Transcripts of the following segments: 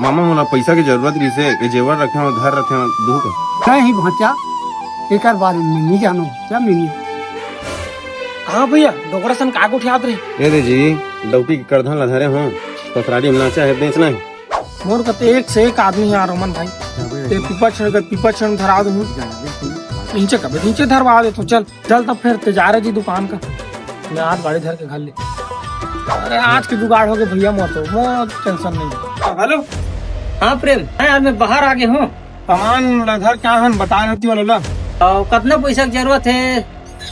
मामा मोला पैसा की जरूरत रही से के जेवर रखे हो घर रखे हो दू का नहीं भाचा एक बार मिनी जानो क्या मिनी। हाँ भैया डोकरा सन काग उठियात रहे ए दे जी डौकी के करधन लधरे हो पसराड़ी में नाचा है बेचना है मोर कते एक से एक आदमी है रोमन भाई ते पीपा क्षण धरा दूं नीचे कब नीचे धरवा दे तो चल तब फिर तेजारे जी दुकान का मैं आज गाड़ी धर के घर ले। अरे आज की जुगाड़ हो गए भैया मत टेंशन नहीं। हेलो हाँ प्रेम आज मैं बाहर आ गया हूँ। सामान घर क्या है बता रही वाला कितना पैसा की जरूरत है?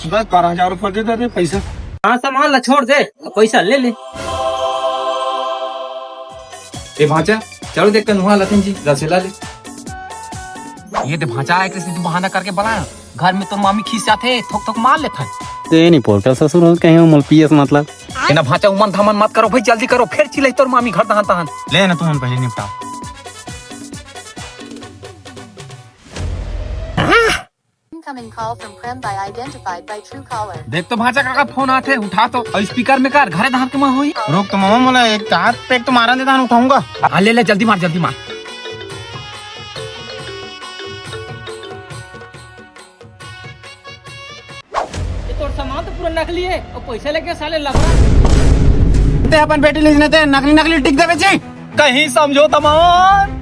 10-12 हजार रुपये दे दे पैसा। हाँ सामान ला छोड़ दे पैसा ले ले। ए भांचा चलो देख कर नुहा लखन जी रसेला ले। ये तो भांचा है किसी तू बहाना करके बनाया घर में तो मामी खींच जाते थोक थोक मार लेता ते नहीं पोरका ससुर हो कहीं मल पीएस मतलब है ना भांचा उमन धमन मत करो भाई जल्दी करो फिर चिल्लाई तोर मामी घर तहन तहन ले ना तुम पहले निपटा। Incoming call from Prem by identified by Truecaller. देख तो भांचा का फोन आते उठा तो और स्पीकर में कर घरे दहार के मां होई रोक तो मामा मोला एक हाथ पे एक तो मारा देता उठाऊंगा। हाँ ले ले जल्दी मार तो सामान तो पूरा नकली है और पैसा लेके साले लफड़ा ते अपन बेटी लेने ते नकली टिक दे बेचे कहीं समझो तमान